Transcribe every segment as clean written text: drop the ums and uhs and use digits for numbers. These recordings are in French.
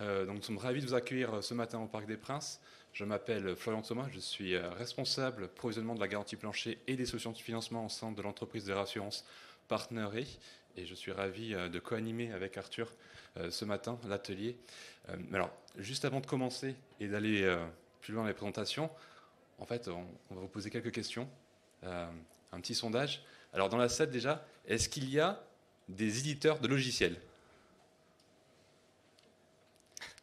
Donc nous sommes ravis de vous accueillir ce matin au Parc des Princes. Je m'appelle Florian Thomas, je suis responsable provisionnement de la garantie plancher et des solutions de financement au sein de l'entreprise de réassurance Partneret. Et je suis ravi de co-animer avec Arthur ce matin l'atelier. Alors, juste avant de commencer et d'aller plus loin dans les présentations, en fait, on va vous poser quelques questions. Un petit sondage. Alors, dans la salle déjà, est-ce qu'il y a des éditeurs de logiciels ?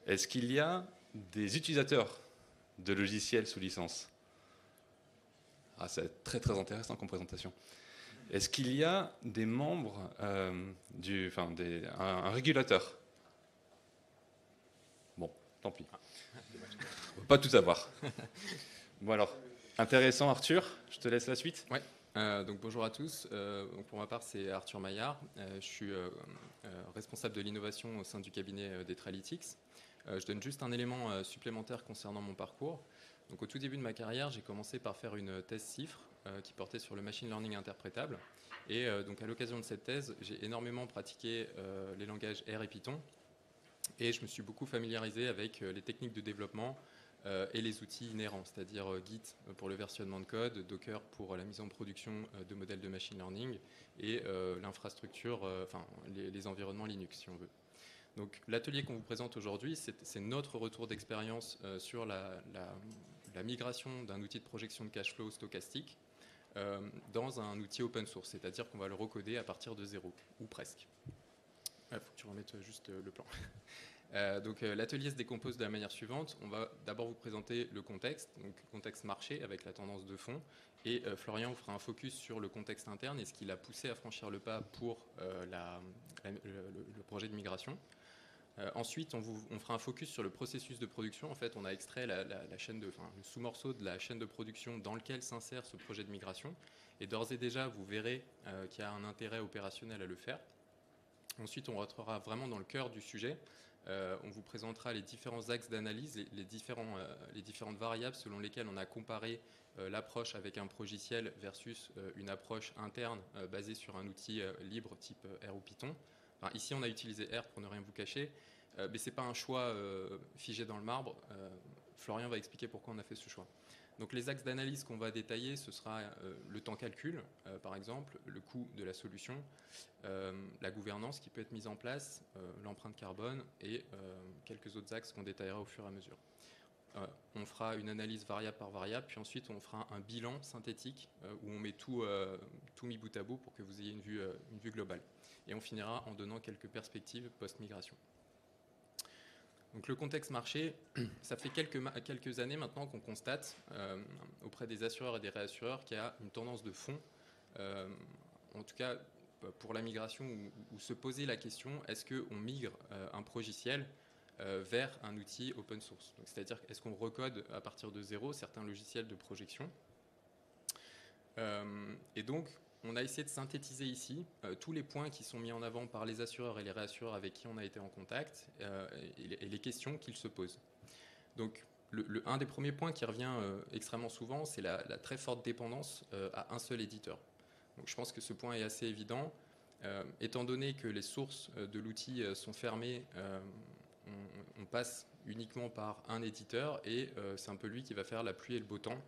Est-ce qu'il y a des utilisateurs de logiciels sous licence ? Ah, c'est très très intéressant comme présentation. Est-ce qu'il y a des membres un régulateur ? Bon, tant pis. On ne peut pas tout savoir. Bon alors, intéressant Arthur, je te laisse la suite. Ouais. Donc bonjour à tous. Donc pour ma part, c'est Arthur Maillard. Je suis responsable de l'innovation au sein du cabinet d'Etralytics. Je donne juste un élément supplémentaire concernant mon parcours. Donc au tout début de ma carrière, j'ai commencé par faire une thèse CIFRE qui portait sur le machine learning interprétable. Et donc à l'occasion de cette thèse, j'ai énormément pratiqué les langages R et Python. Et je me suis beaucoup familiarisé avec les techniques de développement et les outils inhérents, c'est-à-dire Git pour le versionnement de code, Docker pour la mise en production de modèles de machine learning et l'infrastructure, les environnements Linux si on veut. Donc l'atelier qu'on vous présente aujourd'hui, c'est notre retour d'expérience sur la migration d'un outil de projection de cash flow stochastique dans un outil open source, c'est-à-dire qu'on va le recoder à partir de zéro, ou presque. Il faut que tu remettes juste le plan. Donc l'atelier se décompose de la manière suivante. On va d'abord vous présenter le contexte, donc contexte marché avec la tendance de fond. Et Florian vous fera un focus sur le contexte interne et ce qui l'a poussé à franchir le pas pour le projet de migration. Ensuite, on fera un focus sur le processus de production. En fait, on a extrait le sous-morceau de la chaîne de production dans lequel s'insère ce projet de migration. Et d'ores et déjà, vous verrez qu'il y a un intérêt opérationnel à le faire. Ensuite, on rentrera vraiment dans le cœur du sujet. On vous présentera les différents axes d'analyse, les différentes variables selon lesquelles on a comparé l'approche avec un progiciel versus une approche interne basée sur un outil libre type R ou Python. Enfin, ici, on a utilisé R pour ne rien vous cacher, mais ce n'est pas un choix figé dans le marbre. Florian va expliquer pourquoi on a fait ce choix. Donc les axes d'analyse qu'on va détailler, ce sera le temps calcul, par exemple, le coût de la solution, la gouvernance qui peut être mise en place, l'empreinte carbone et quelques autres axes qu'on détaillera au fur et à mesure. On fera une analyse variable par variable, puis ensuite on fera un bilan synthétique où on met tout mis bout à bout pour que vous ayez une vue globale. Et on finira en donnant quelques perspectives post-migration. Donc le contexte marché, ça fait quelques années maintenant qu'on constate auprès des assureurs et des réassureurs qu'il y a une tendance de fond, en tout cas pour la migration, où se poser la question, est-ce qu'on migre un progiciel vers un outil open source. C'est-à-dire, est-ce qu'on recode à partir de zéro certains logiciels de projection. Et donc, on a essayé de synthétiser ici tous les points qui sont mis en avant par les assureurs et les réassureurs avec qui on a été en contact et les questions qu'ils se posent. Donc, un des premiers points qui revient extrêmement souvent, c'est la très forte dépendance à un seul éditeur. Donc, je pense que ce point est assez évident. Étant donné que les sources de l'outil sont fermées, on passe uniquement par un éditeur et c'est un peu lui qui va faire la pluie et le beau temps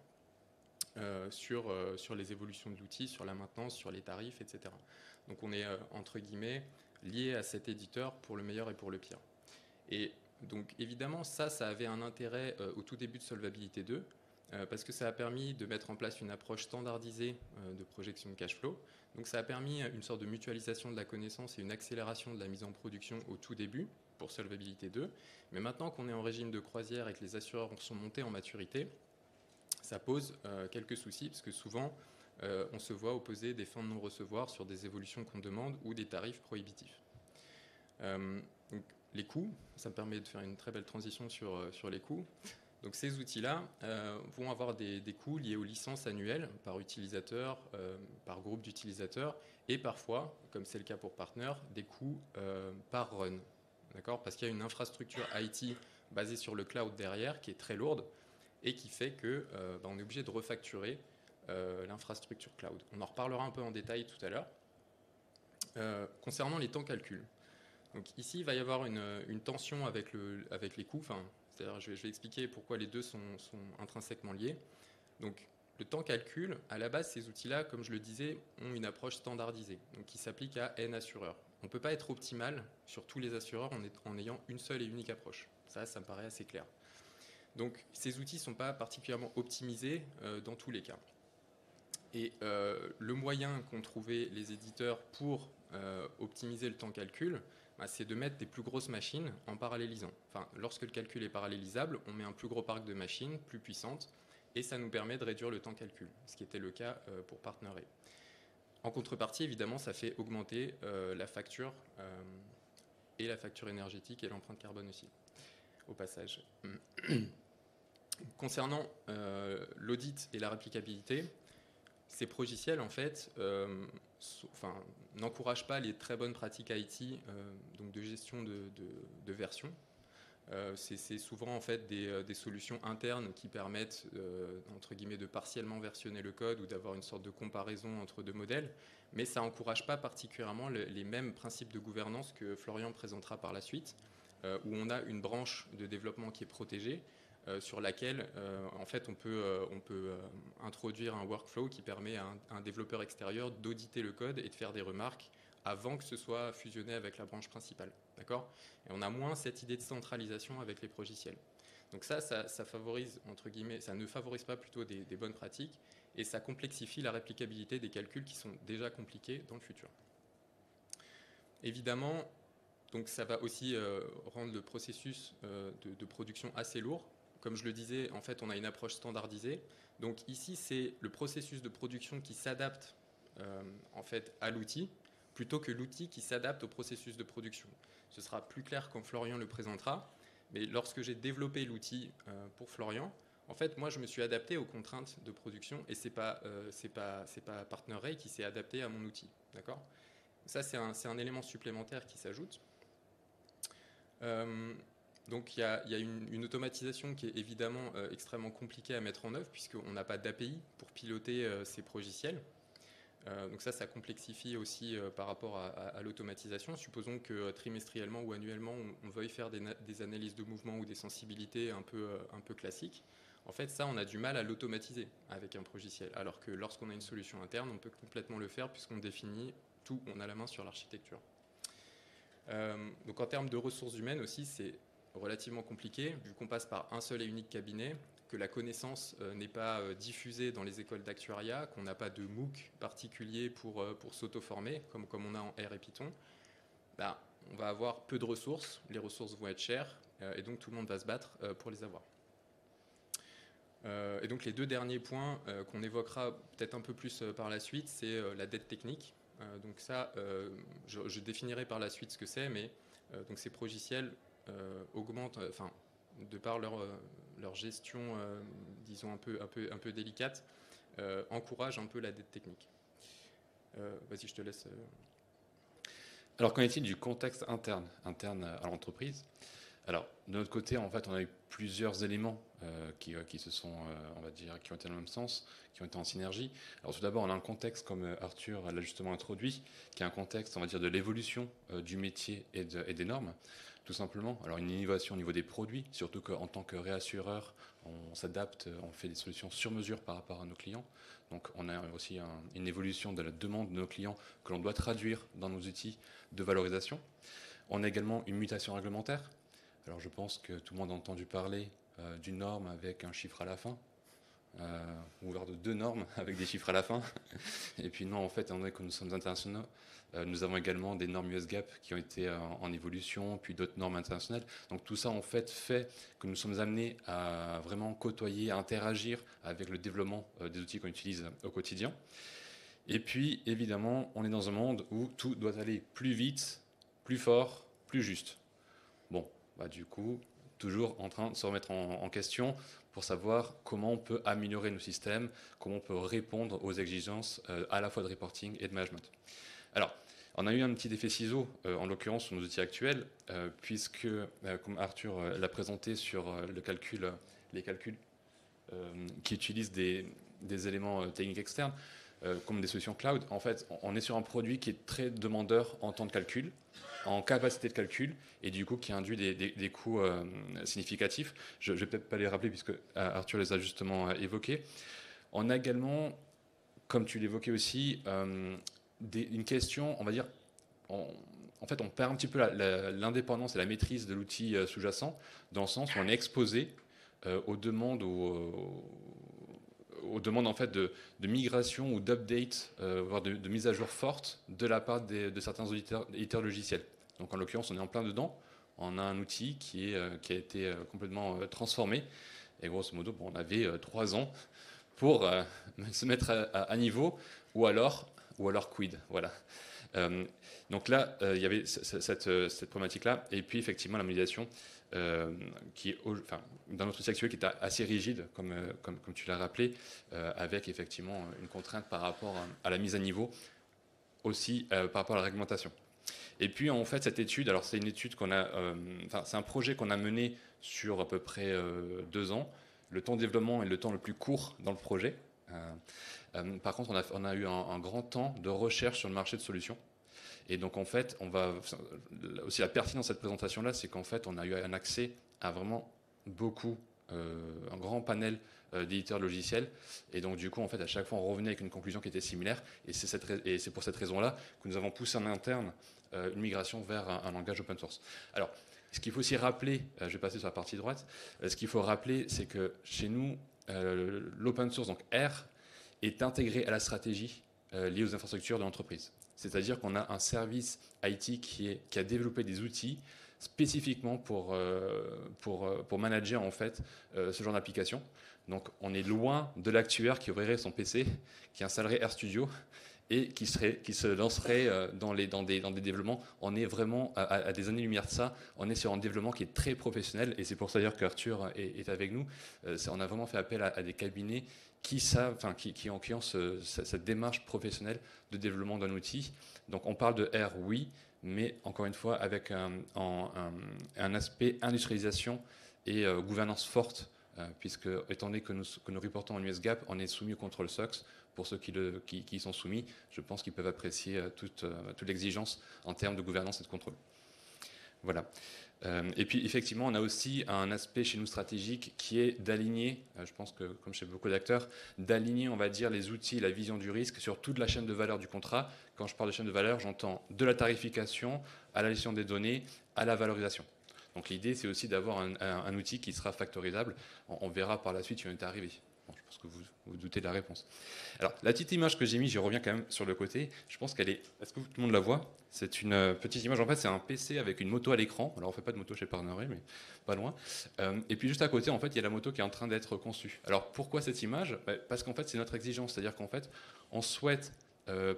sur les évolutions de l'outil, sur la maintenance, sur les tarifs, etc. Donc on est entre guillemets lié à cet éditeur pour le meilleur et pour le pire. Et donc évidemment ça avait un intérêt au tout début de Solvabilité 2 parce que ça a permis de mettre en place une approche standardisée de projection de cash flow. Donc ça a permis une sorte de mutualisation de la connaissance et une accélération de la mise en production au tout début pour Solvabilité 2. Mais maintenant qu'on est en régime de croisière et que les assureurs sont montés en maturité, ça pose quelques soucis parce que souvent on se voit opposer des fins de non-recevoir sur des évolutions qu'on demande ou des tarifs prohibitifs. Donc, les coûts, ça me permet de faire une très belle transition sur les coûts. Donc ces outils-là vont avoir des coûts liés aux licences annuelles par utilisateur, par groupe d'utilisateurs et parfois, comme c'est le cas pour Partner, des coûts par run. D'accord ? Parce qu'il y a une infrastructure IT basée sur le cloud derrière qui est très lourde et qui fait qu'on est obligé de refacturer l'infrastructure cloud. On en reparlera un peu en détail tout à l'heure. Concernant les temps calcul. Donc ici, il va y avoir une tension avec les coûts. C'est-à-dire, je vais expliquer pourquoi les deux sont intrinsèquement liés. Donc, le temps calcul, à la base, ces outils-là, comme je le disais, ont une approche standardisée, donc qui s'applique à N assureurs. On ne peut pas être optimal sur tous les assureurs en ayant une seule et unique approche. Ça me paraît assez clair. Donc, ces outils ne sont pas particulièrement optimisés dans tous les cas. Et le moyen qu'ont trouvé les éditeurs pour optimiser le temps calcul, c'est de mettre des plus grosses machines en parallélisant. Lorsque le calcul est parallélisable, on met un plus gros parc de machines, plus puissantes, et ça nous permet de réduire le temps calcul, ce qui était le cas pour PartnerRe. En contrepartie, évidemment, ça fait augmenter la facture et la facture énergétique et l'empreinte carbone aussi, au passage. Concernant l'audit et la réplicabilité, ces progiciels, en fait, n'encouragent pas les très bonnes pratiques IT, donc de gestion de versions. C'est souvent en fait des solutions internes qui permettent entre guillemets de partiellement versionner le code ou d'avoir une sorte de comparaison entre deux modèles, mais ça n'encourage pas particulièrement les mêmes principes de gouvernance que Florian présentera par la suite, où on a une branche de développement qui est protégée, sur laquelle en fait on peut introduire un workflow qui permet à un développeur extérieur d'auditer le code et de faire des remarques avant que ce soit fusionné avec la branche principale. D'accord ? Et on a moins cette idée de centralisation avec les progiciels. Donc ça favorise, entre guillemets, ça ne favorise pas plutôt des bonnes pratiques, et ça complexifie la réplicabilité des calculs qui sont déjà compliqués dans le futur. Évidemment, donc ça va aussi rendre le processus de production assez lourd. Comme je le disais, en fait, on a une approche standardisée. Donc ici, c'est le processus de production qui s'adapte en fait à l'outil, plutôt que l'outil qui s'adapte au processus de production. Ce sera plus clair quand Florian le présentera, mais lorsque j'ai développé l'outil pour Florian, en fait, moi, je me suis adapté aux contraintes de production, et c'est pas PartnerRe qui s'est adapté à mon outil. D'accord ? Ça, c'est un élément supplémentaire qui s'ajoute. Donc il y a une automatisation qui est évidemment extrêmement compliquée à mettre en œuvre, puisqu'on n'a pas d'API pour piloter ces progiciels. Donc ça complexifie aussi par rapport à l'automatisation. Supposons que trimestriellement ou annuellement, on veuille faire des analyses de mouvement ou des sensibilités un peu classiques. En fait, ça, on a du mal à l'automatiser avec un progiciel, alors que lorsqu'on a une solution interne, on peut complètement le faire puisqu'on définit tout, on a la main sur l'architecture. Donc en termes de ressources humaines aussi, c'est relativement compliqué, vu qu'on passe par un seul et unique cabinet, que la connaissance n'est pas diffusée dans les écoles d'actuariat, qu'on n'a pas de MOOC particulier pour s'auto-former, comme on a en R et Python. On va avoir peu de ressources, les ressources vont être chères, et donc tout le monde va se battre pour les avoir. Et donc les deux derniers points qu'on évoquera peut-être un peu plus par la suite, c'est la dette technique. Donc ça, je définirai par la suite ce que c'est, mais donc ces progiciels augmentent, de par leur gestion, disons un peu délicate, encouragent un peu la dette technique. Vas-y, je te laisse. Alors, qu'en est-il du contexte interne à l'entreprise ? Alors, de notre côté, en fait, on a eu plusieurs éléments qui se sont, on va dire, qui ont été dans le même sens, qui ont été en synergie. Alors, tout d'abord, on a un contexte, comme Arthur l'a justement introduit, qui est un contexte, on va dire, de l'évolution du métier et des normes, tout simplement. Alors, une innovation au niveau des produits, surtout qu'en tant que réassureur, on s'adapte, on fait des solutions sur mesure par rapport à nos clients. Donc, on a aussi une évolution de la demande de nos clients que l'on doit traduire dans nos outils de valorisation. On a également une mutation réglementaire. Alors je pense que tout le monde a entendu parler d'une norme avec un chiffre à la fin, ou de deux normes avec des chiffres à la fin. Et puis non, en fait, étant donné que nous sommes internationaux, nous avons également des normes USGAP qui ont été en évolution, puis d'autres normes internationales. Donc tout ça, en fait que nous sommes amenés à vraiment côtoyer, à interagir avec le développement des outils qu'on utilise au quotidien. Et puis, évidemment, on est dans un monde où tout doit aller plus vite, plus fort, plus juste. Bon. Du coup, toujours en train de se remettre en question pour savoir comment on peut améliorer nos systèmes, comment on peut répondre aux exigences à la fois de reporting et de management. Alors, on a eu un petit effet ciseau, en l'occurrence sur nos outils actuels, puisque, comme Arthur l'a présenté sur les calculs qui utilisent des éléments techniques externes, comme des solutions cloud, en fait, on est sur un produit qui est très demandeur en temps de calcul, en capacité de calcul, et du coup qui induit des coûts significatifs. Je ne vais peut-être pas les rappeler puisque Arthur les a justement évoqués. On a également, comme tu l'évoquais aussi, une question, on va dire, en fait, on perd un petit peu l'indépendance et la maîtrise de l'outil sous-jacent, dans le sens où on est exposé aux demandes, aux demandes en fait de migration ou d'update, voire de mise à jour forte de la part de certains éditeurs logiciels. Donc en l'occurrence, on est en plein dedans. On a un outil qui a été complètement transformé. Et grosso modo, on avait 3 ans pour se mettre à niveau, ou alors quid. Voilà. Donc là, il y avait cette problématique-là. Et puis effectivement, la modélisation qui est dans notre outil actuel qui est assez rigide, comme tu l'as rappelé, avec effectivement une contrainte par rapport à la mise à niveau, aussi par rapport à la réglementation. Et puis en fait, cette étude, alors c'est une étude c'est un projet qu'on a mené sur à peu près 2 ans. Le temps de développement est le temps le plus court dans le projet. Par contre, on a eu un grand temps de recherche sur le marché de solutions. Et donc en fait, aussi la pertinence de cette présentation-là, c'est qu'en fait, on a eu un accès à vraiment un grand panel d'éditeurs logiciels. Et donc du coup, en fait, à chaque fois, on revenait avec une conclusion qui était similaire. Et c'est pour cette raison-là que nous avons poussé en interne une migration vers un langage open source. Alors, ce qu'il faut aussi rappeler, je vais passer sur la partie droite, ce qu'il faut rappeler, c'est que chez nous, l'open source, donc R, est intégré à la stratégie liée aux infrastructures de l'entreprise. C'est-à-dire qu'on a un service IT qui a développé des outils spécifiquement pour manager en fait ce genre d'application. Donc on est loin de l'actuaire qui ouvrirait son PC, qui installerait RStudio et qui se lancerait dans des développements. On est vraiment à des années-lumière de ça. On est sur un développement qui est très professionnel et c'est pour ça d'ailleurs qu'Arthur est avec nous. On a vraiment fait appel à des cabinets qui ont cette démarche professionnelle de développement d'un outil. Donc on parle de R, oui, mais encore une fois avec un aspect industrialisation et gouvernance forte, puisque étant donné que nous reportons en US GAAP, on est soumis au contrôle SOX. Pour ceux qui y sont soumis, je pense qu'ils peuvent apprécier toute l'exigence en termes de gouvernance et de contrôle. Voilà. Et puis effectivement, on a aussi un aspect chez nous stratégique qui est d'aligner, je pense que comme chez beaucoup d'acteurs, d'aligner, on va dire, les outils et la vision du risque sur toute la chaîne de valeur du contrat. Quand je parle de chaîne de valeur, j'entends de la tarification à la gestion des données, à la valorisation. Donc l'idée, c'est aussi d'avoir un outil qui sera factorisable. On verra par la suite si on est arrivé. Bon, je pense que vous vous doutez de la réponse. Alors, la petite image que j'ai mise, je reviens quand même sur le côté. Je pense qu'elle est... Est-ce que tout le monde la voit? C'est une petite image. En fait, c'est un PC avec une moto à l'écran. Alors, on ne fait pas de moto chez Partneret, mais pas loin. Et puis, juste à côté, en fait, il y a la moto qui est en train d'être conçue. Alors, pourquoi cette image? Parce qu'en fait, c'est notre exigence. C'est-à-dire qu'en fait, on souhaite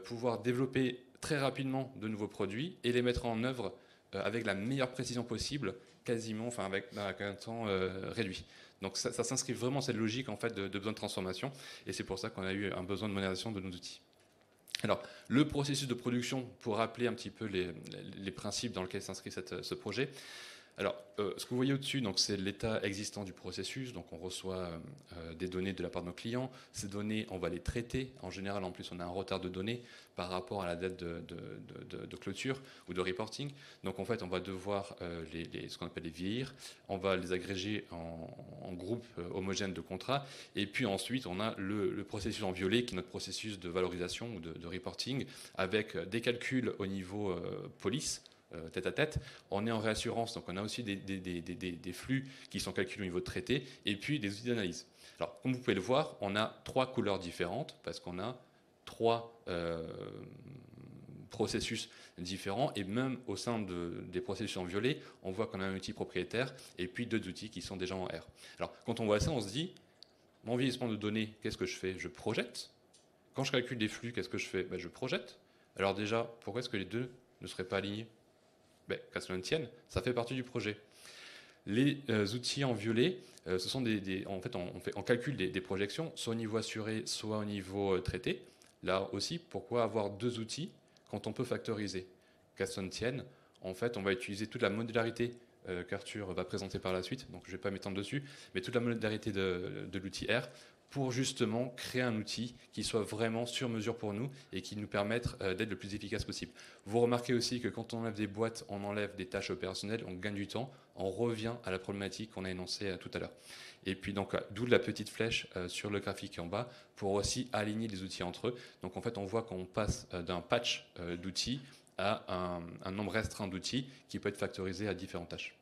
pouvoir développer très rapidement de nouveaux produits et les mettre en œuvre avec la meilleure précision possible, quasiment, avec un temps réduit. Donc ça s'inscrit vraiment dans cette logique en fait, de besoin de transformation, et c'est pour ça qu'on a eu un besoin de modernisation de nos outils. Alors, le processus de production, pour rappeler un petit peu les principes dans lesquels s'inscrit ce projet. Alors, ce que vous voyez au-dessus, c'est l'état existant du processus. Donc, on reçoit des données de la part de nos clients. Ces données, on va les traiter. En général, en plus, on a un retard de données par rapport à la date de clôture ou de reporting. Donc, en fait, on va devoir ce qu'on appelle les vieillir. On va les agréger en groupes homogènes de contrats. Et puis ensuite, on a le processus en violet, qui est notre processus de valorisation ou de reporting, avec des calculs au niveau police, tête à tête. On est en réassurance, donc on a aussi des flux qui sont calculés au niveau de traité, et puis des outils d'analyse. Alors, comme vous pouvez le voir, on a 3 couleurs différentes, parce qu'on a 3 processus différents, et même au sein des processus en violet, on voit qu'on a un outil propriétaire, et puis 2 outils qui sont déjà en R. Alors, quand on voit ça, on se dit, mon vieillissement de données, qu'est-ce que je fais? Je projette. Quand je calcule des flux, qu'est-ce que je fais? Je projette. Alors déjà, pourquoi est-ce que les deux ne seraient pas alignés? Qu'à cela ne tienne, ça fait partie du projet. Les outils en violet, ce sont en fait, on calcule des projections, soit au niveau assuré, soit au niveau traité. Là aussi, pourquoi avoir 2 outils quand on peut factoriser? Qu'à cela ne tienne, en fait, on va utiliser toute la modularité qu'Arthur va présenter par la suite, donc je ne vais pas m'étendre dessus, mais toute la modularité de l'outil R pour justement créer un outil qui soit vraiment sur mesure pour nous et qui nous permette d'être le plus efficace possible. Vous remarquez aussi que quand on enlève des boîtes, on enlève des tâches opérationnelles, on gagne du temps, on revient à la problématique qu'on a énoncée tout à l'heure. Et puis donc, d'où la petite flèche sur le graphique en bas pour aussi aligner les outils entre eux. Donc en fait, on voit qu'on passe d'un patch d'outils à un nombre restreint d'outils qui peut être factorisé à différentes tâches.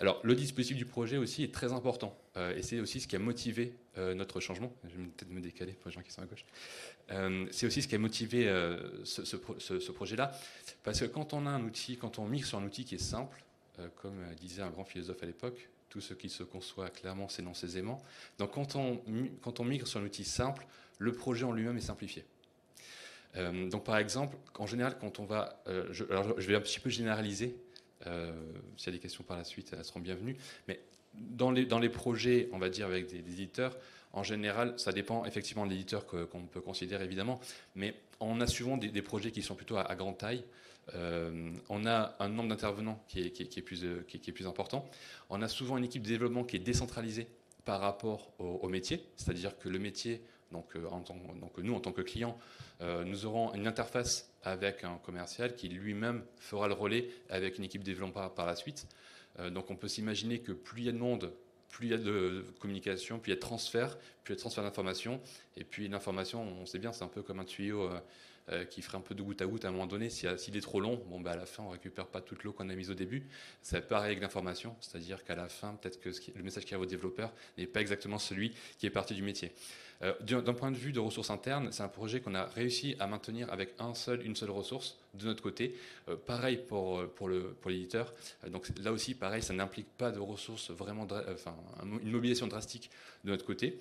Alors, le dispositif du projet aussi est très important et c'est aussi ce qui a motivé notre changement. Je vais peut-être me décaler pour les gens qui sont à gauche. C'est aussi ce qui a motivé ce projet-là, parce que quand on a un outil, quand on migre sur un outil qui est simple, comme disait un grand philosophe à l'époque, tout ce qui se conçoit clairement s'énonce aisément. Donc, quand on migre sur un outil simple, le projet en lui-même est simplifié. Donc, par exemple, en général, quand on va, je vais un petit peu généraliser. S'il y a des questions par la suite, elles seront bienvenues. Mais dans les projets, on va dire, avec des éditeurs, en général, ça dépend effectivement de l'éditeur qu'on peut considérer évidemment, mais on a souvent des projets qui sont plutôt à grande taille. On a un nombre d'intervenants qui est plus important. On a souvent une équipe de développement qui est décentralisée par rapport au métier, c'est-à-dire que le métier, donc nous en tant que client, nous aurons une interface avec un commercial qui lui-même fera le relais avec une équipe de développement par la suite. Donc on peut s'imaginer que plus il y a de monde, plus il y a de communication, plus il y a de transfert, d'informations. Et puis l'information, on sait bien, c'est un peu comme un tuyau qui ferait un peu de goutte à goutte à un moment donné. S'il est trop long, à la fin, on ne récupère pas toute l'eau qu'on a mise au début. C'est pareil avec l'information, c'est-à-dire qu'à la fin, peut-être que le message qui arrive au développeur n'est pas exactement celui qui est parti du métier. D'un point de vue de ressources internes, c'est un projet qu'on a réussi à maintenir avec une seule ressource de notre côté. Pareil pour l'éditeur. Donc là aussi, pareil, ça n'implique pas de ressources vraiment, une mobilisation drastique de notre côté.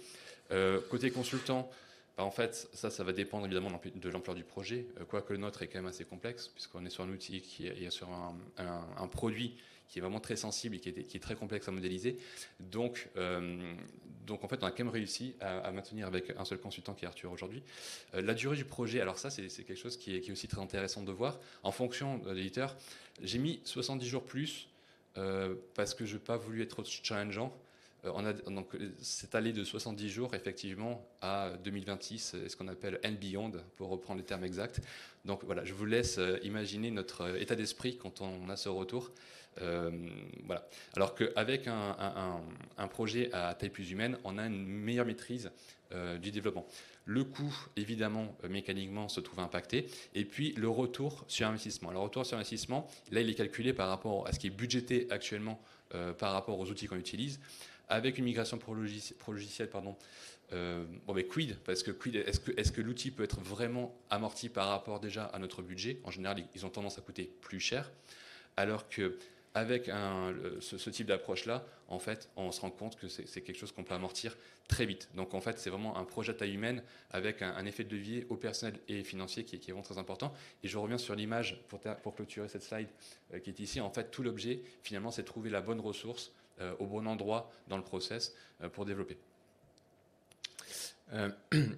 Côté consultant, en fait, ça va dépendre évidemment de l'ampleur du projet, quoique le nôtre est quand même assez complexe, puisqu'on est sur un outil qui est sur un produit qui est vraiment très sensible et qui est très complexe à modéliser. Donc en fait, on a quand même réussi à maintenir avec un seul consultant qui est Arthur aujourd'hui. La durée du projet, alors ça, c'est quelque chose qui est aussi très intéressant de voir. En fonction de l'éditeur, j'ai mis 70 jours plus parce que je n'ai pas voulu être trop challengeant. On a donc c'est allé de 70 jours effectivement à 2026, ce qu'on appelle and beyond, pour reprendre les termes exacts. Donc voilà, je vous laisse imaginer notre état d'esprit quand on a ce retour. Voilà. Alors qu'avec un projet à taille plus humaine, on a une meilleure maîtrise du développement. Le coût, évidemment, mécaniquement, se trouve impacté. Et puis, le retour sur investissement. Le retour sur investissement, là, il est calculé par rapport à ce qui est budgété actuellement par rapport aux outils qu'on utilise. Avec une migration pro logiciel, quid? Parce que quid, est-ce que l'outil peut être vraiment amorti par rapport déjà à notre budget? En général, ils ont tendance à coûter plus cher. Alors qu'avec ce type d'approche-là, en fait, on se rend compte que c'est quelque chose qu'on peut amortir très vite. Donc en fait, c'est vraiment un projet à taille humaine avec un effet de levier opérationnel et financier qui est vraiment très important. Et je reviens sur l'image pour clôturer cette slide qui est ici. En fait, tout l'objet, finalement, c'est de trouver la bonne ressource au bon endroit dans le process pour développer.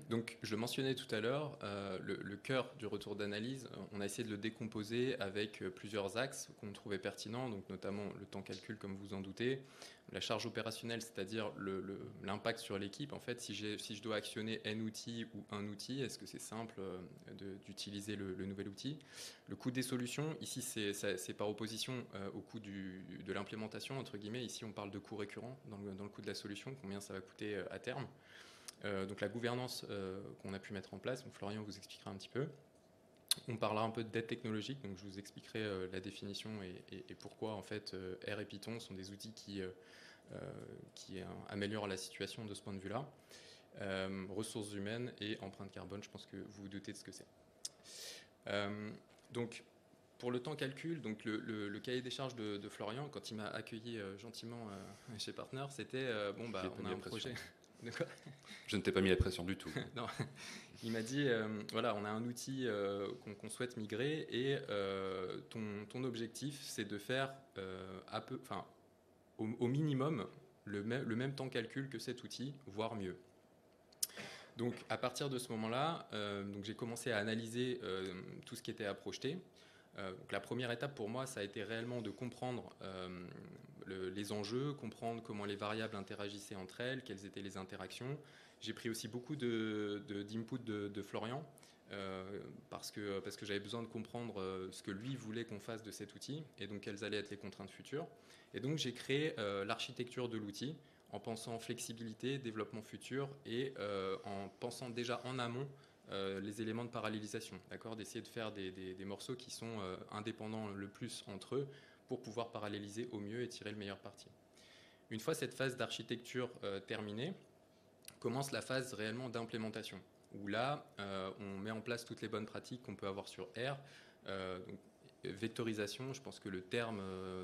Donc, je le mentionnais tout à l'heure, le cœur du retour d'analyse, on a essayé de le décomposer avec plusieurs axes qu'on trouvait pertinents, donc notamment le temps calcul, comme vous en doutez, la charge opérationnelle, c'est-à-dire l'impact sur l'équipe. En fait, si je dois actionner un outil ou un outil, est-ce que c'est simple d'utiliser le nouvel outil? Le coût des solutions, ici, c'est par opposition au coût de l'implémentation, entre guillemets. Ici, on parle de coût récurrent dans le coût de la solution, combien ça va coûter à terme. Donc la gouvernance qu'on a pu mettre en place, donc Florian vous expliquera un petit peu. On parlera un peu de dette technologique, donc je vous expliquerai la définition et pourquoi en fait R et Python sont des outils qui améliorent la situation de ce point de vue-là. Ressources humaines et empreinte carbone, je pense que vous vous doutez de ce que c'est. Donc pour le temps calcul, donc le cahier des charges de Florian, quand il m'a accueilli gentiment chez Partner, c'était on a un projet. Je ne t'ai pas mis la pression du tout. Non. Il m'a dit, voilà, on a un outil qu'on souhaite migrer et ton objectif, c'est de faire au minimum le même temps calcul que cet outil, voire mieux. Donc, à partir de ce moment-là, j'ai commencé à analyser tout ce qui était à projeter. Donc, la première étape pour moi, ça a été réellement de comprendre les enjeux, comprendre comment les variables interagissaient entre elles, quelles étaient les interactions. J'ai pris aussi beaucoup d'input de Florian, parce que j'avais besoin de comprendre ce que lui voulait qu'on fasse de cet outil, et donc quelles allaient être les contraintes futures. Et donc j'ai créé l'architecture de l'outil, en pensant flexibilité, développement futur, et en pensant déjà en amont les éléments de parallélisation, d'accord, d'essayer de faire des morceaux qui sont indépendants le plus entre eux pour pouvoir paralléliser au mieux et tirer le meilleur parti. Une fois cette phase d'architecture terminée, commence la phase réellement d'implémentation, où là, on met en place toutes les bonnes pratiques qu'on peut avoir sur R. Donc, vectorisation, je pense que le terme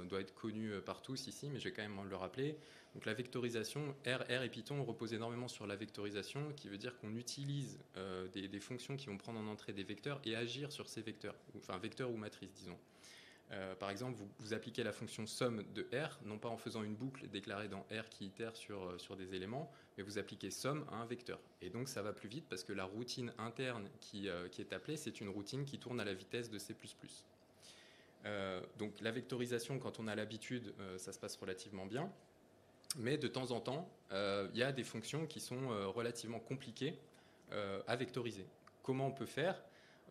doit être connu par tous ici, mais je vais quand même le rappeler. Donc la vectorisation, R et Python reposent énormément sur la vectorisation, qui veut dire qu'on utilise des fonctions qui vont prendre en entrée des vecteurs et agir sur ces vecteurs, enfin vecteurs ou matrices, disons. Par exemple, vous appliquez la fonction somme de R, non pas en faisant une boucle déclarée dans R qui itère sur des éléments, mais vous appliquez somme à un vecteur. Et donc ça va plus vite parce que la routine interne qui est appelée, c'est une routine qui tourne à la vitesse de C++. Donc la vectorisation, quand on a l'habitude, ça se passe relativement bien. Mais de temps en temps, il y a des fonctions qui sont relativement compliquées à vectoriser. Comment on peut faire ?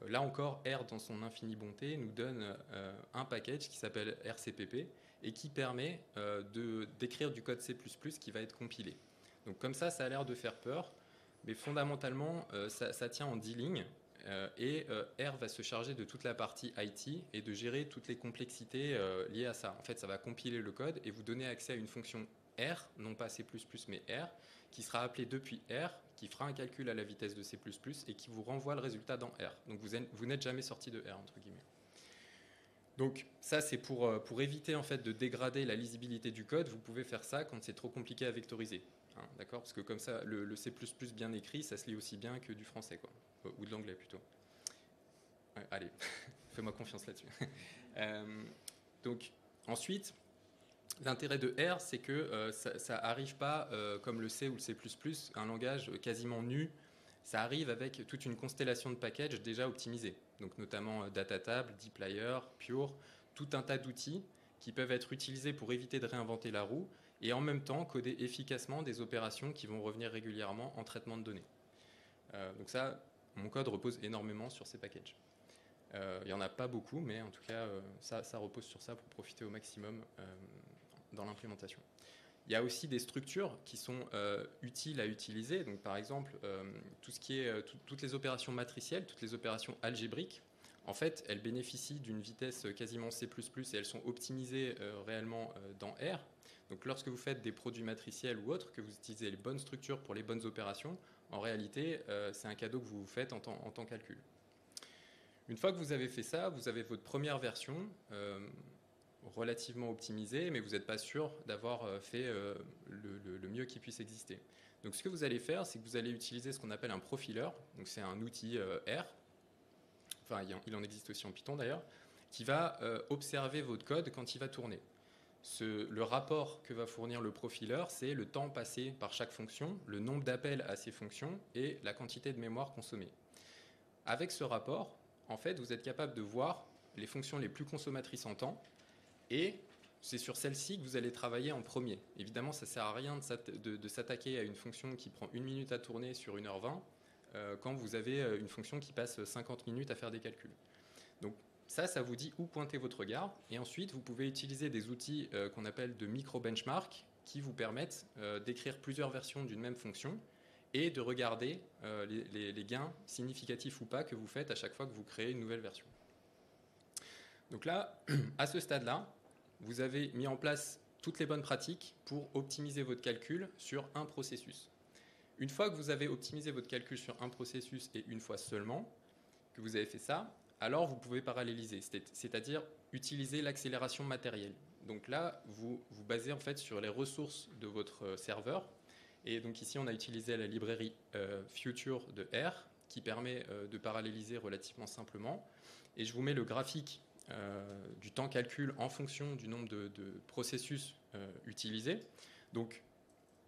Là encore, R, dans son infinie bonté, nous donne un package qui s'appelle RCPP et qui permet d'écrire du code C++ qui va être compilé. Donc comme ça a l'air de faire peur, mais fondamentalement, ça tient en 10 lignes. Et R va se charger de toute la partie IT et de gérer toutes les complexités liées à ça. En fait, ça va compiler le code et vous donner accès à une fonction R, non pas C++, mais R, qui sera appelée depuis R, qui fera un calcul à la vitesse de C++ et qui vous renvoie le résultat dans R. Donc vous n'êtes jamais sorti de R, entre guillemets. Donc ça, c'est pour éviter en fait, de dégrader la lisibilité du code. Vous pouvez faire ça quand c'est trop compliqué à vectoriser. Hein, d'accord ? Parce que comme ça, le C++ bien écrit, ça se lit aussi bien que du français, quoi. Ou de l'anglais plutôt. Ouais, allez, fais-moi confiance là-dessus. Donc ensuite, l'intérêt de R, c'est que ça n'arrive pas comme le C ou le C++, un langage quasiment nu. Ça arrive avec toute une constellation de packages déjà optimisés, donc notamment DataTable, dplyr, Pure, tout un tas d'outils qui peuvent être utilisés pour éviter de réinventer la roue et en même temps coder efficacement des opérations qui vont revenir régulièrement en traitement de données. Donc ça, mon code repose énormément sur ces packages. Il n'y en a pas beaucoup, mais en tout cas, ça repose sur ça pour profiter au maximum dans l'implémentation. Il y a aussi des structures qui sont utiles à utiliser. Donc, par exemple, tout ce qui est toutes les opérations matricielles, toutes les opérations algébriques, en fait, elles bénéficient d'une vitesse quasiment C++ et elles sont optimisées réellement dans R. Donc, lorsque vous faites des produits matriciels ou autres, que vous utilisez les bonnes structures pour les bonnes opérations, en réalité, c'est un cadeau que vous vous faites en temps calcul. Une fois que vous avez fait ça, vous avez votre première version relativement optimisée, mais vous n'êtes pas sûr d'avoir fait le mieux qui puisse exister. Donc ce que vous allez faire, c'est que vous allez utiliser ce qu'on appelle un profiler. Donc c'est un outil R, enfin il en existe aussi en Python d'ailleurs, qui va observer votre code quand il va tourner. Le rapport que va fournir le profiler, c'est le temps passé par chaque fonction, le nombre d'appels à ces fonctions et la quantité de mémoire consommée. Avec ce rapport, en fait, vous êtes capable de voir les fonctions les plus consommatrices en temps et c'est sur celle-ci que vous allez travailler en premier. Évidemment, ça ne sert à rien de s'attaquer à une fonction qui prend 1 minute à tourner sur 1h20 quand vous avez une fonction qui passe 50 minutes à faire des calculs. Donc ça vous dit où pointer votre regard. Et ensuite, vous pouvez utiliser des outils qu'on appelle de micro-benchmark qui vous permettent d'écrire plusieurs versions d'une même fonction et de regarder les gains significatifs ou pas que vous faites à chaque fois que vous créez une nouvelle version. Donc là, à ce stade-là, vous avez mis en place toutes les bonnes pratiques pour optimiser votre calcul sur un processus. Une fois que vous avez optimisé votre calcul sur un processus et une fois seulement que vous avez fait ça, alors vous pouvez paralléliser, c'est-à-dire utiliser l'accélération matérielle. Donc là, vous vous basez en fait sur les ressources de votre serveur. Et donc ici, on a utilisé la librairie Future de R qui permet de paralléliser relativement simplement. Et je vous mets le graphique du temps calcul en fonction du nombre de processus utilisés. Donc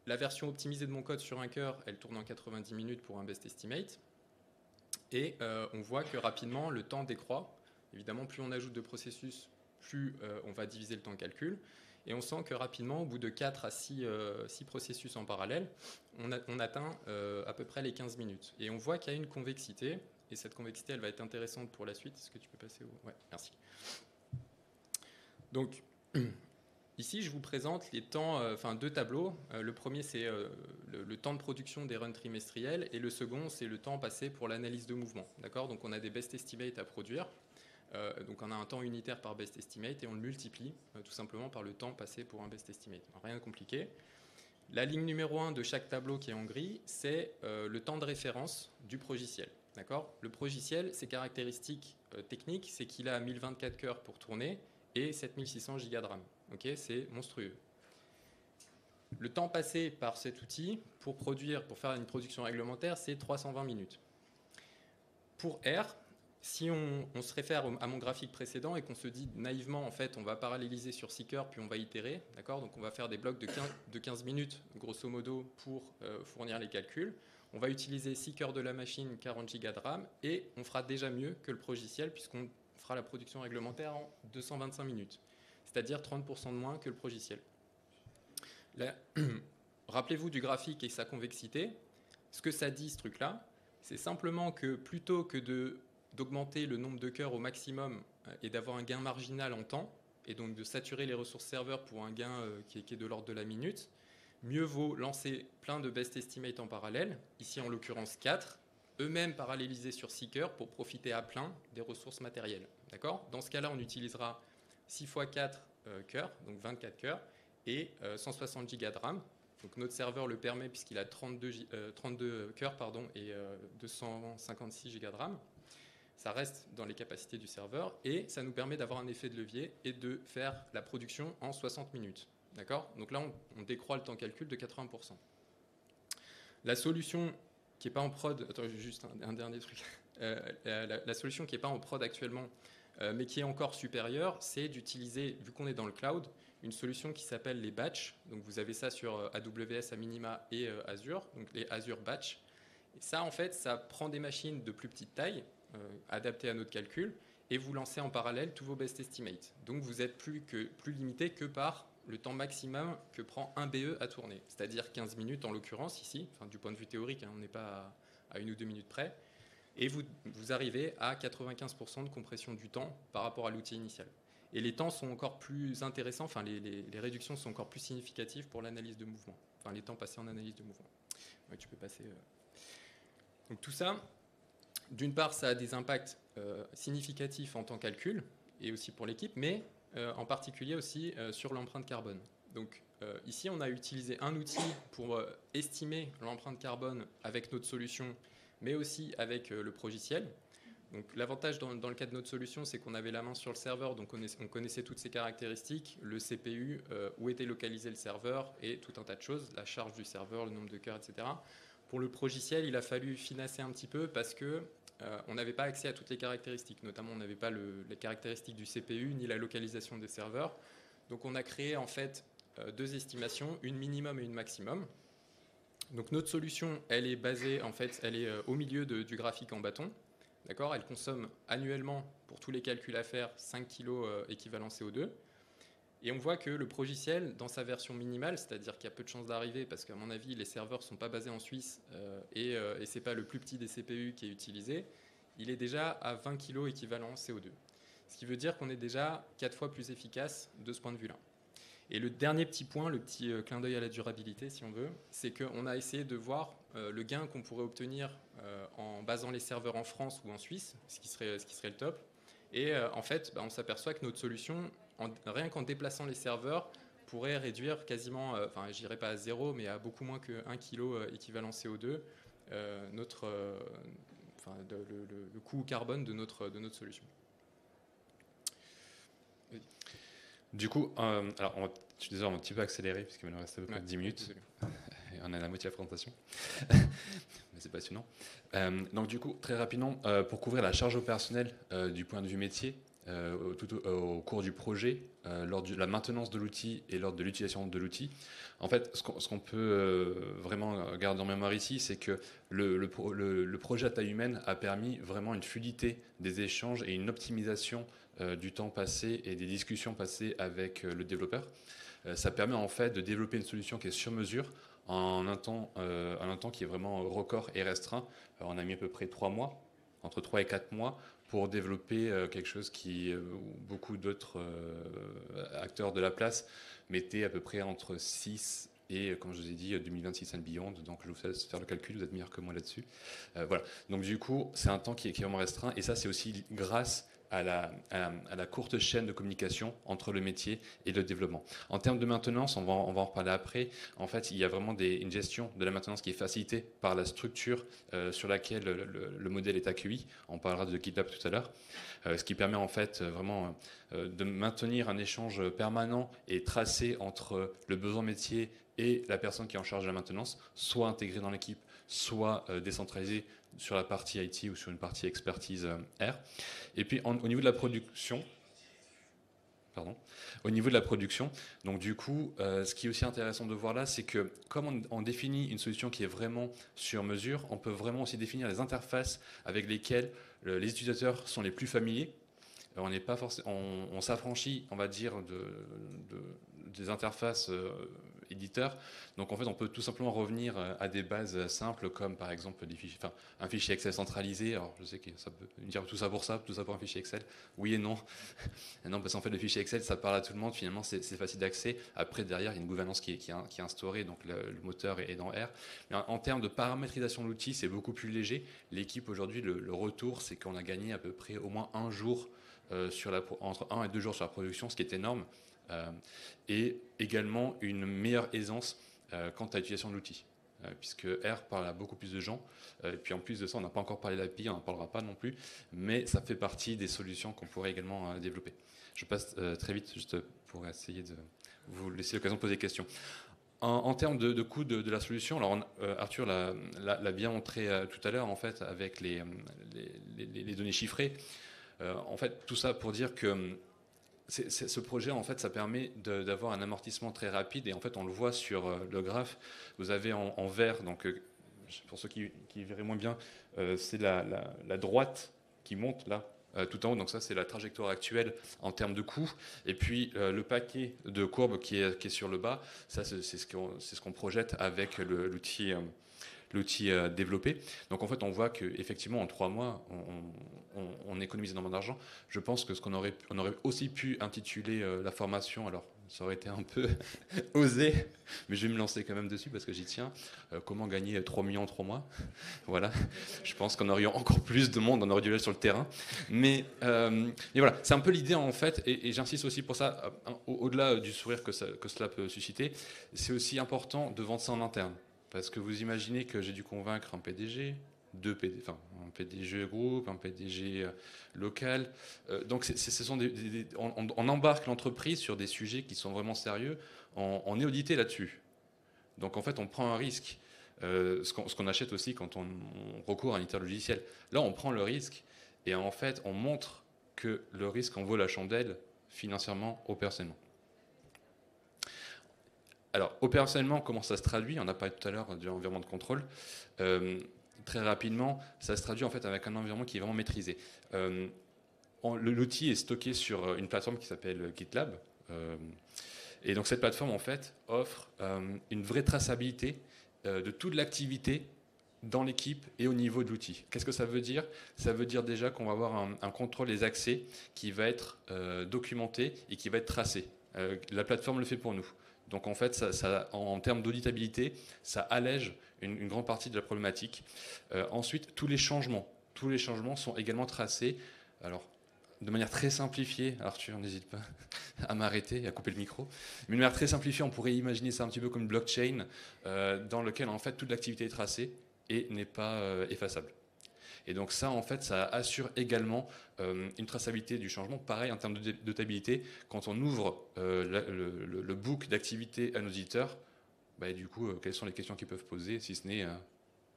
la version optimisée de mon code sur un cœur, elle tourne en 90 minutes pour un best estimate. Et on voit que rapidement, le temps décroît. Évidemment, plus on ajoute de processus, plus on va diviser le temps de calcul. Et on sent que rapidement, au bout de 4 à 6 processus en parallèle, on atteint à peu près les 15 minutes. Et on voit qu'il y a une convexité, et cette convexité, elle va être intéressante pour la suite. Est-ce que tu peux passer au... Ouais, merci. Donc, ici, je vous présente les temps, deux tableaux. Le premier, c'est le temps de production des runs trimestriels, et le second, c'est le temps passé pour l'analyse de mouvement. D'accord ? Donc, on a des best estimates à produire. Donc on a un temps unitaire par best estimate et on le multiplie tout simplement par le temps passé pour un best estimate. Alors, rien de compliqué. La ligne numéro 1 de chaque tableau qui est en gris, c'est le temps de référence du progiciel. D'accord ? Le progiciel, ses caractéristiques techniques, c'est qu'il a 1024 cœurs pour tourner et 7600 Go de RAM. Okay ? C'est monstrueux. Le temps passé par cet outil pour faire une production réglementaire, c'est 320 minutes. Pour R, si on se réfère à mon graphique précédent et qu'on se dit naïvement, en fait, on va paralléliser sur 6 cœurs, puis on va itérer, d'accord ? Donc on va faire des blocs de 15 minutes, grosso modo, pour fournir les calculs. On va utiliser 6 cœurs de la machine, 40 Go de RAM, et on fera déjà mieux que le progiciel, puisqu'on fera la production réglementaire en 225 minutes, c'est-à-dire 30% de moins que le progiciel. Rappelez-vous du graphique et sa convexité. Ce que ça dit, ce truc-là, c'est simplement que plutôt que d'augmenter le nombre de cœurs au maximum et d'avoir un gain marginal en temps, et donc de saturer les ressources serveurs pour un gain qui est de l'ordre de la minute, mieux vaut lancer plein de best estimate en parallèle, ici en l'occurrence 4, eux-mêmes parallélisés sur 6 cœurs pour profiter à plein des ressources matérielles. D'accord ? Dans ce cas-là, on utilisera 6 x 4 cœurs, donc 24 cœurs, et 160 Go de RAM. Donc notre serveur le permet puisqu'il a 32 cœurs et 256 Go de RAM. Ça reste dans les capacités du serveur et ça nous permet d'avoir un effet de levier et de faire la production en 60 minutes. D'accord ? Donc là, on décroît le temps calcul de 80%. La solution qui n'est pas en prod... Attends, juste un dernier truc. La solution qui n'est pas en prod actuellement, mais qui est encore supérieure, c'est d'utiliser, vu qu'on est dans le cloud, une solution qui s'appelle les batchs. Donc vous avez ça sur AWS à minima et Azure, donc les Azure Batch. Et ça, en fait, ça prend des machines de plus petite taille, adapté à notre calcul, et vous lancez en parallèle tous vos best estimates. Donc vous êtes plus limité que par le temps maximum que prend un BE à tourner, c'est-à-dire 15 minutes en l'occurrence ici, enfin, du point de vue théorique, hein, on n'est pas à 1 ou 2 minutes près, et vous arrivez à 95% de compression du temps par rapport à l'outil initial. Et les temps sont encore plus intéressants, enfin les réductions sont encore plus significatives pour l'analyse de mouvement, enfin les temps passés en analyse de mouvement. Ouais, tu peux passer. Donc tout ça, d'une part, ça a des impacts significatifs en temps calcul, et aussi pour l'équipe, mais en particulier aussi sur l'empreinte carbone. Donc ici, on a utilisé un outil pour estimer l'empreinte carbone avec notre solution, mais aussi avec le progiciel. Donc l'avantage dans le cas de notre solution, c'est qu'on avait la main sur le serveur, donc on connaissait toutes ses caractéristiques, le CPU, où était localisé le serveur, et tout un tas de choses, la charge du serveur, le nombre de cœurs, etc. Pour le progiciel, il a fallu finasser un petit peu parce que on n'avait pas accès à toutes les caractéristiques. Notamment, on n'avait pas les caractéristiques du CPU ni la localisation des serveurs. Donc, on a créé en fait 2 estimations, une minimum et une maximum. Donc, notre solution, elle est basée, en fait, elle est au milieu du graphique en bâton. D'accord ? Elle consomme annuellement, pour tous les calculs à faire, 5 kg équivalent CO2. Et on voit que le progiciel, dans sa version minimale, c'est-à-dire qu'il y a peu de chances d'arriver, parce qu'à mon avis, les serveurs ne sont pas basés en Suisse et ce n'est pas le plus petit des CPU qui est utilisé, il est déjà à 20 kg équivalent CO2. Ce qui veut dire qu'on est déjà 4 fois plus efficace de ce point de vue-là. Et le dernier petit point, le petit clin d'œil à la durabilité, si on veut, c'est qu'on a essayé de voir le gain qu'on pourrait obtenir en basant les serveurs en France ou en Suisse, ce qui serait le top. Et en fait, on s'aperçoit que notre solution, rien qu'en déplaçant les serveurs, pourrait réduire quasiment, enfin je dirais pas à 0, mais à beaucoup moins que 1 kg équivalent CO2, le coût carbone de notre solution. Du coup, alors je suis désolé, on va un petit peu accélérer, puisqu'il va nous rester à peu près 10 minutes. Désolé. Et on est à la moitié de la présentation. Mais c'est passionnant. Donc du coup, très rapidement, pour couvrir la charge opérationnelle du point de vue métier, au cours du projet, lors de la maintenance de l'outil et lors de l'utilisation de l'outil. En fait, ce qu'on peut vraiment garder en mémoire ici, c'est que le projet à taille humaine a permis vraiment une fluidité des échanges et une optimisation du temps passé et des discussions passées avec le développeur. Ça permet en fait de développer une solution qui est sur mesure en un temps qui est vraiment record et restreint. On a mis à peu près 3 mois, entre 3 et 4 mois, pour développer quelque chose qui, beaucoup d'autres acteurs de la place mettaient à peu près entre 6 et, comme je vous ai dit, 2026 and beyond. Donc je vous laisse faire le calcul, vous êtes meilleur que moi là-dessus. Voilà. Donc du coup, c'est un temps qui est vraiment restreint, et ça, c'est aussi grâce à la courte chaîne de communication entre le métier et le développement. En termes de maintenance, on va en reparler après. En fait, il y a vraiment une gestion de la maintenance qui est facilitée par la structure sur laquelle le modèle est accueilli. On parlera de GitLab tout à l'heure. Ce qui permet en fait vraiment de maintenir un échange permanent et tracé entre le besoin métier et la personne qui est en charge de la maintenance, soit intégrée dans l'équipe, soit décentralisée sur la partie IT ou sur une partie expertise R. Et puis au niveau de la production, donc du coup, ce qui est aussi intéressant de voir là, c'est que comme on définit une solution qui est vraiment sur mesure, on peut vraiment aussi définir les interfaces avec lesquelles les utilisateurs sont les plus familiers. On n'est pas forcément, on s'affranchit, on va dire, des interfaces éditeurs. Donc en fait, on peut tout simplement revenir à des bases simples, comme par exemple un fichier Excel centralisé. Alors je sais que ça peut me dire tout ça pour un fichier Excel. Oui et non. Non, parce qu'en fait, le fichier Excel, ça parle à tout le monde. Finalement, c'est facile d'accès. Après, derrière, il y a une gouvernance qui est instaurée, donc le moteur est dans R. Mais en termes de paramétrisation de l'outil, c'est beaucoup plus léger. L'équipe aujourd'hui, le retour, c'est qu'on a gagné à peu près au moins un jour entre 1 et 2 jours sur la production, ce qui est énorme, et également une meilleure aisance quant à l'utilisation de l'outil, puisque R parle à beaucoup plus de gens, et puis en plus de ça, on n'a pas encore parlé d'API, on n'en parlera pas non plus, mais ça fait partie des solutions qu'on pourrait également développer. Je passe très vite, juste pour essayer de vous laisser l'occasion de poser des questions. En termes de coût de la solution, alors Arthur l'a bien montré tout à l'heure, en fait, avec les données chiffrées. En fait, tout ça pour dire que ce projet, en fait, ça permet d'avoir un amortissement très rapide. Et en fait, on le voit sur le graphe. Vous avez en vert, donc pour ceux qui verraient moins bien, c'est la droite qui monte là, tout en haut. Donc ça, c'est la trajectoire actuelle en termes de coût. Et puis le paquet de courbes qui est sur le bas, ça, c'est ce qu'on projette avec l'outil développé. Donc en fait, on voit qu'effectivement, en 3 mois, on économise énormément d'argent. Je pense que on aurait aussi pu intituler la formation, alors ça aurait été un peu osé, mais je vais me lancer quand même dessus parce que j'y tiens. Comment gagner 3 millions en 3 mois? Voilà. Je pense qu'on aurait eu encore plus de monde, on aurait dû aller sur le terrain. Mais voilà, c'est un peu l'idée en fait, et j'insiste aussi pour ça, au-delà du sourire que cela peut susciter, c'est aussi important de vendre ça en interne. Parce que vous imaginez que j'ai dû convaincre un PDG, un PDG groupe, un PDG local. Donc ce sont on embarque l'entreprise sur des sujets qui sont vraiment sérieux. On est audité là-dessus. Donc en fait, on prend un risque. Ce qu'on achète aussi quand on recourt à un éditeur logiciel. Là, on prend le risque et en fait, on montre que le risque en vaut la chandelle financièrement, opérationnellement. Alors, opérationnellement, comment ça se traduit? On a parlé tout à l'heure de l'environnement de contrôle. Très rapidement, ça se traduit en fait avec un environnement qui est vraiment maîtrisé. L'outil est stocké sur une plateforme qui s'appelle GitLab. Et donc, cette plateforme, en fait, offre une vraie traçabilité de toute l'activité dans l'équipe et au niveau de l'outil. Qu'est-ce que ça veut dire? Ça veut dire déjà qu'on va avoir un contrôle des accès qui va être documenté et qui va être tracé. La plateforme le fait pour nous. Donc en fait, en termes d'auditabilité, ça allège une grande partie de la problématique. Ensuite, tous les changements sont également tracés. Alors, de manière très simplifiée, Arthur, n'hésite pas à m'arrêter et à couper le micro. Mais de manière très simplifiée, on pourrait imaginer ça un petit peu comme une blockchain dans lequel en fait toute l'activité est tracée et n'est pas effaçable. Et donc ça, en fait, ça assure également une traçabilité du changement. Pareil, en termes de notabilité, quand on ouvre le book d'activité à nos auditeurs, du coup, quelles sont les questions qu'ils peuvent poser, si ce n'est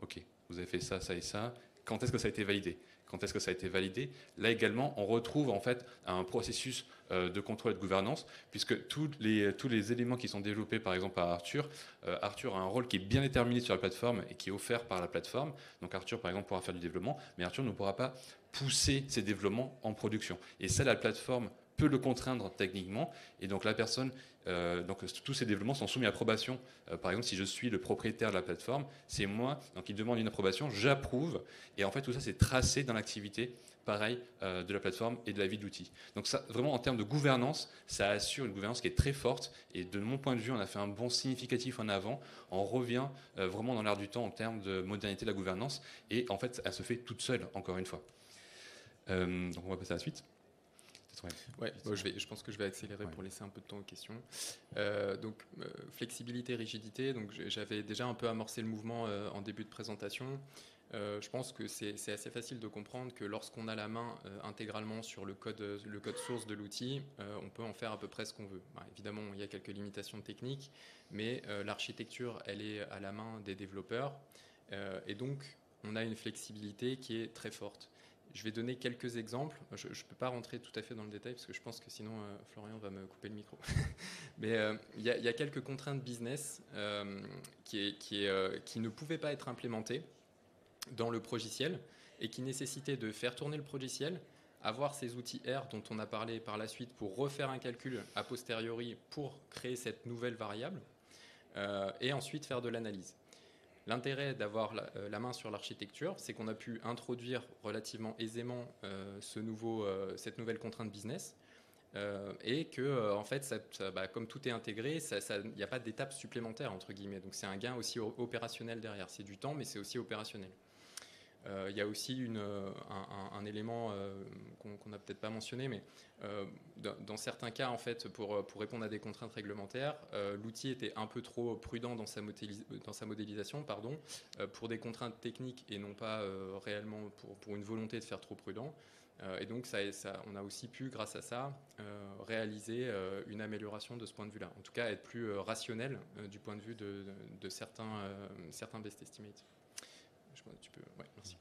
OK, vous avez fait ça, ça et ça. Quand est-ce que ça a été validé? Quand est-ce que ça a été validé? Là également, on retrouve en fait un processus de contrôle et de gouvernance, puisque tous les éléments qui sont développés par exemple par Arthur, Arthur a un rôle qui est bien déterminé sur la plateforme et qui est offert par la plateforme. Donc Arthur par exemple pourra faire du développement, mais Arthur ne pourra pas pousser ses développements en production. Et ça, la plateforme peut le contraindre techniquement, et donc la personne, donc tous ces développements sont soumis à approbation. Par exemple, si je suis le propriétaire de la plateforme, c'est moi, donc il demande une approbation, j'approuve, et en fait tout ça c'est tracé dans l'activité, pareil, de la plateforme et de la vie de l'outil. Donc ça, vraiment en termes de gouvernance, ça assure une gouvernance qui est très forte, et de mon point de vue, on a fait un bond significatif en avant, on revient vraiment dans l'air du temps en termes de modernité de la gouvernance, et en fait elle se fait toute seule, encore une fois. Donc on va passer à la suite. Ouais, bon, je pense que je vais accélérer pour laisser un peu de temps aux questions. Flexibilité, rigidité. Donc, j'avais déjà un peu amorcé le mouvement en début de présentation. Je pense que c'est assez facile de comprendre que lorsqu'on a la main intégralement sur le code source de l'outil, on peut en faire à peu près ce qu'on veut. Évidemment, il y a quelques limitations techniques, mais l'architecture, elle est à la main des développeurs. Et donc, on a une flexibilité qui est très forte. Je vais donner quelques exemples. Je ne peux pas rentrer tout à fait dans le détail parce que je pense que sinon Florian va me couper le micro. Mais il y a quelques contraintes business qui ne pouvaient pas être implémentées dans le progiciel et qui nécessitaient de faire tourner le progiciel, avoir ces outils R dont on a parlé par la suite pour refaire un calcul a posteriori pour créer cette nouvelle variable et ensuite faire de l'analyse. L'intérêt d'avoir la main sur l'architecture, c'est qu'on a pu introduire relativement aisément cette nouvelle contrainte business et que, en fait, comme tout est intégré, il n'y a pas d'étape supplémentaire, entre guillemets. Donc, c'est un gain aussi opérationnel derrière. C'est du temps, mais c'est aussi opérationnel. Il y a aussi un élément qu'on n'a peut-être pas mentionné, mais dans certains cas, en fait, pour répondre à des contraintes réglementaires, l'outil était un peu trop prudent dans sa modélisation, pour des contraintes techniques et non pas réellement pour une volonté de faire trop prudent. Et donc, on a aussi pu, grâce à ça, réaliser une amélioration de ce point de vue-là. En tout cas, être plus rationnel du point de vue de certains best estimates. Tu peux, ouais, merci.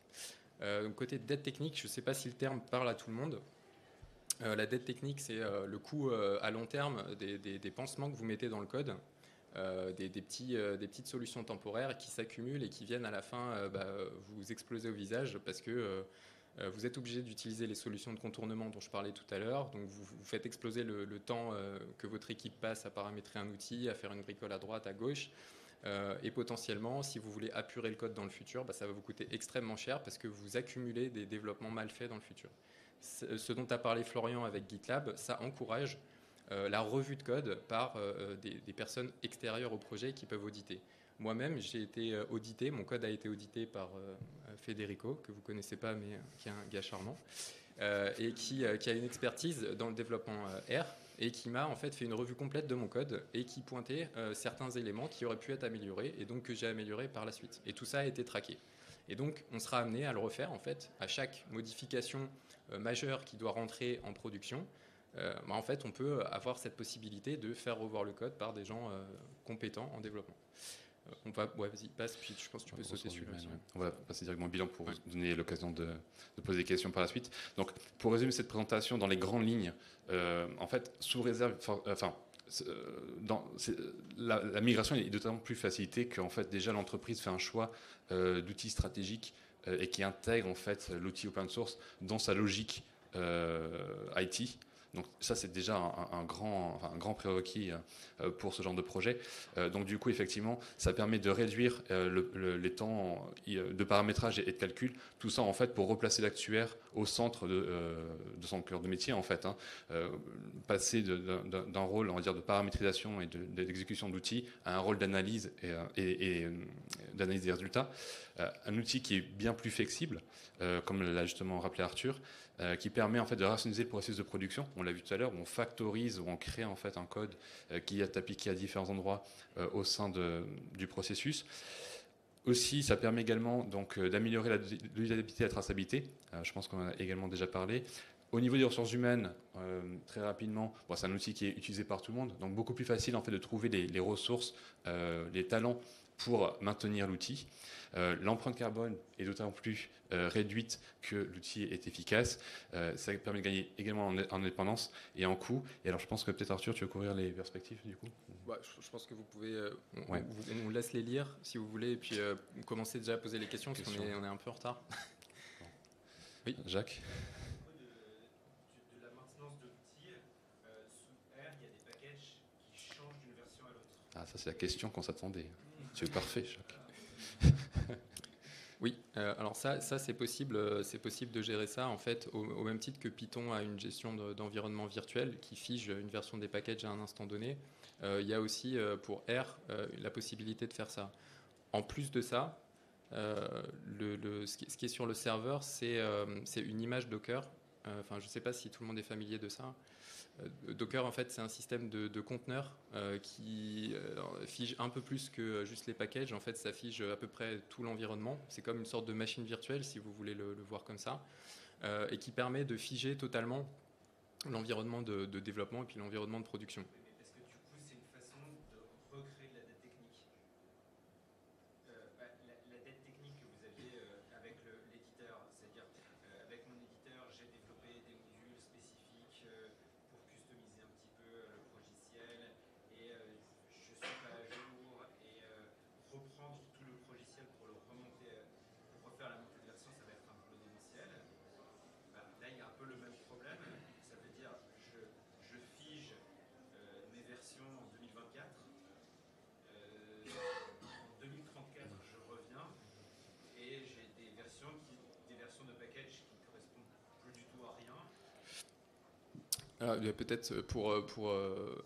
Donc côté dette technique, je ne sais pas si le terme parle à tout le monde. La dette technique, c'est le coût à long terme des pansements que vous mettez dans le code, des petites solutions temporaires qui s'accumulent et qui viennent à la fin vous exploser au visage parce que vous êtes obligé d'utiliser les solutions de contournement dont je parlais tout à l'heure. Donc vous faites exploser le temps que votre équipe passe à paramétrer un outil, à faire une bricole à droite, à gauche. Et potentiellement, si vous voulez apurer le code dans le futur, ça va vous coûter extrêmement cher parce que vous accumulez des développements mal faits dans le futur. Ce dont a parlé Florian avec GitLab, ça encourage la revue de code par des personnes extérieures au projet qui peuvent auditer. Moi-même, j'ai été audité, mon code a été audité par Federico, que vous ne connaissez pas, mais qui est un gars charmant, et qui a une expertise dans le développement R, et qui m'a en fait une revue complète de mon code et qui pointait certains éléments qui auraient pu être améliorés et donc que j'ai amélioré par la suite. Et tout ça a été traqué. Et donc, on sera amené à le refaire en fait à chaque modification majeure qui doit rentrer en production. En fait, on peut avoir cette possibilité de faire revoir le code par des gens compétents en développement. Vas-y, passe, puis je pense que tu peux sauter celui-là. On va passer directement au bilan pour vous donner l'occasion de poser des questions par la suite. Donc, pour résumer cette présentation dans les grandes lignes, en fait, sous réserve, la migration est d'autant plus facilitée qu'en fait, déjà, l'entreprise fait un choix d'outils stratégiques et qui intègre en fait l'outil open source dans sa logique IT. Donc ça, c'est déjà un grand prérequis pour ce genre de projet. Donc du coup, effectivement, ça permet de réduire les temps de paramétrage et de calcul. Tout ça, en fait, pour replacer l'actuaire au centre de son cœur de métier, en fait. Passer d'un rôle, on va dire, de paramétrisation et d'exécution d'outils à un rôle d'analyse et d'analyse des résultats. Un outil qui est bien plus flexible, comme l'a justement rappelé Arthur, qui permet en fait de rationaliser le processus de production. On l'a vu tout à l'heure, où on factorise, où on crée en fait un code qui est appliqué à différents endroits au sein du processus. Aussi, ça permet également donc d'améliorer la l'usabilité et la traçabilité. Je pense qu'on en a également déjà parlé. Au niveau des ressources humaines, très rapidement, c'est un outil qui est utilisé par tout le monde, donc beaucoup plus facile en fait de trouver les ressources, les talents pour maintenir l'outil. L'empreinte carbone est d'autant plus réduite que l'outil est efficace. Ça permet de gagner également en indépendance et en coût. Et alors je pense que peut-être Arthur, tu veux couvrir les perspectives du coup ? Je pense que vous pouvez, on laisse les lire si vous voulez, et puis commencer déjà à poser les questions, parce qu'on est un peu en retard. Oui, Jacques. De la maintenance de l'outil, Ah, ça c'est la question qu'on s'attendait. Tu es parfait, Jacques. Oui, alors ça c'est possible de gérer ça en fait au même titre que Python a une gestion d'environnement virtuel qui fige une version des packages à un instant donné. Il y a aussi pour R la possibilité de faire ça. En plus de ça, ce qui est sur le serveur, c'est une image Docker. Enfin, je ne sais pas si tout le monde est familier de ça. Docker, en fait, c'est un système de conteneurs qui fige un peu plus que juste les packages. En fait, ça fige à peu près tout l'environnement. C'est comme une sorte de machine virtuelle, si vous voulez le voir comme ça, et qui permet de figer totalement l'environnement de développement et puis l'environnement de production. Est-ce que du coup, c'est une façon de recréer de la dette technique la dette technique que vous aviez avec l'éditeur, c'est-à-dire avec mon éditeur, j'ai développé des modules spécifiques pour customiser un petit peu le logiciel et je suis pas à jour et reprendre tout le logiciel pour le remonter, pour refaire la montée de version, ça va être un peu démentiel. Là, il y a un peu le même problème. Ça veut dire je fige mes versions en 2024. En 2034, je reviens et j'ai des versions de package qui ne correspondent plus du tout à rien. Peut-être pour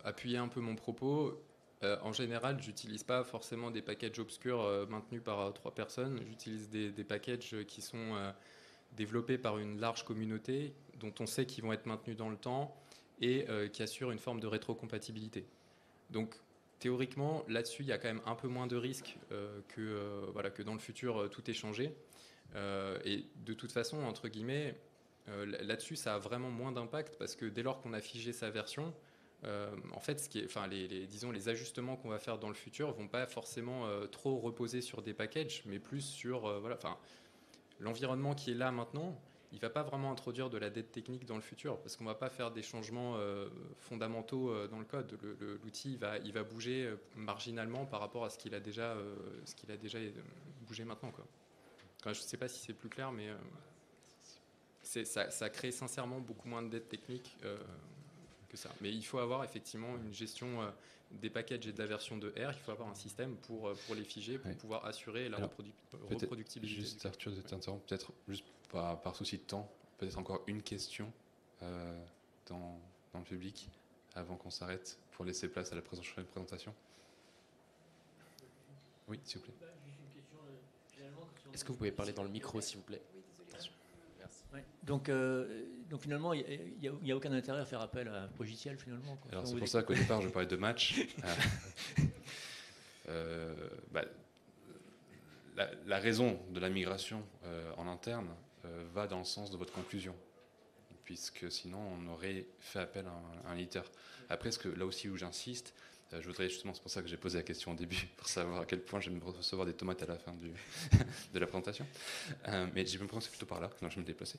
appuyer un peu mon propos, en général, j'utilise pas forcément des packages obscurs maintenus par 3 personnes. J'utilise des packages qui sont développés par une large communauté dont on sait qu'ils vont être maintenus dans le temps et qui assurent une forme de rétrocompatibilité. Donc, théoriquement, là-dessus, il y a quand même un peu moins de risques que dans le futur, tout est changé. Et de toute façon, entre guillemets, là-dessus, ça a vraiment moins d'impact parce que dès lors qu'on a figé sa version, en fait, les ajustements qu'on va faire dans le futur vont pas forcément trop reposer sur des packages, mais plus sur l'environnement qui est là maintenant. Il va pas vraiment introduire de la dette technique dans le futur parce qu'on va pas faire des changements fondamentaux dans le code. L'outil il va bouger marginalement par rapport à ce qu'il a déjà bougé maintenant, quoi. Enfin, je sais pas si c'est plus clair, mais ça crée sincèrement beaucoup moins de dette technique que ça. Mais il faut avoir effectivement une gestion des packages et de la version de R. Il faut avoir un système pour les figer, pour pouvoir assurer la reproductibilité. Juste, Arthur, de t'interrompre, peut-être juste par souci de temps, peut-être encore une question dans le public avant qu'on s'arrête pour laisser place à la prochaine présentation. Oui, s'il vous plaît. Est-ce que vous pouvez parler dans le micro, s'il vous plaît? Merci. Ouais. Donc finalement, il n'y a aucun intérêt à faire appel à un logiciel finalement. Alors c'est pour ça qu'au départ je parlais de match. La raison de la migration en interne va dans le sens de votre conclusion, puisque sinon on aurait fait appel à un éditeur. Après, là aussi où j'insiste, je voudrais justement, c'est pour ça que j'ai posé la question au début, pour savoir à quel point j'aime recevoir des tomates à la fin de la présentation. Mais j'ai me prononcer plutôt par là, donc je vais me déplacer.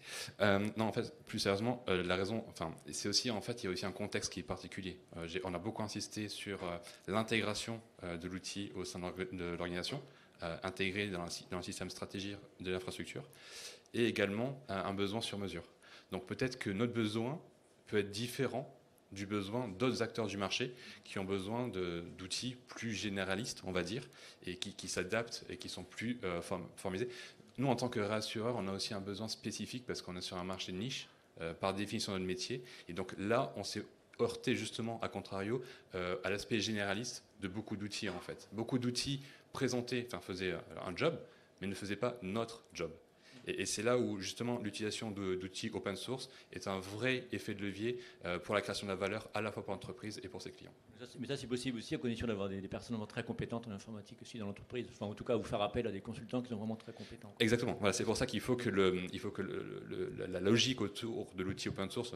Non, en fait, plus sérieusement, la raison, c'est aussi, en fait, il y a aussi un contexte qui est particulier. On a beaucoup insisté sur l'intégration de l'outil au sein de l'organisation, intégré dans un système stratégique de l'infrastructure, et également un besoin sur mesure. Donc peut-être que notre besoin peut être différent du besoin d'autres acteurs du marché qui ont besoin d'outils plus généralistes, on va dire, et qui s'adaptent et qui sont plus formalisés. Nous, en tant que réassureur, on a aussi un besoin spécifique parce qu'on est sur un marché de niche, par définition de notre métier. Et donc là, on s'est heurté justement, à contrario, à l'aspect généraliste de beaucoup d'outils, en fait. Beaucoup d'outils faisaient un job, mais ne faisaient pas notre job. Et c'est là où justement l'utilisation d'outils open source est un vrai effet de levier pour la création de la valeur à la fois pour l'entreprise et pour ses clients. Mais ça c'est possible aussi à condition d'avoir des personnes vraiment très compétentes en informatique aussi dans l'entreprise. Enfin, en tout cas, vous faire appel à des consultants qui sont vraiment très compétents. Exactement. Voilà, c'est pour ça qu'il faut que la logique autour de l'outil open source,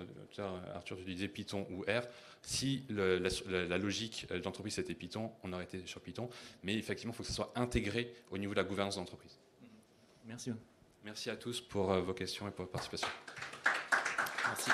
Arthur, tu disais Python ou R, si la logique de l'entreprise c'était Python, on aurait été sur Python, mais effectivement, il faut que ça soit intégré au niveau de la gouvernance de l'entreprise. Merci. Merci à tous pour vos questions et pour votre participation. Merci.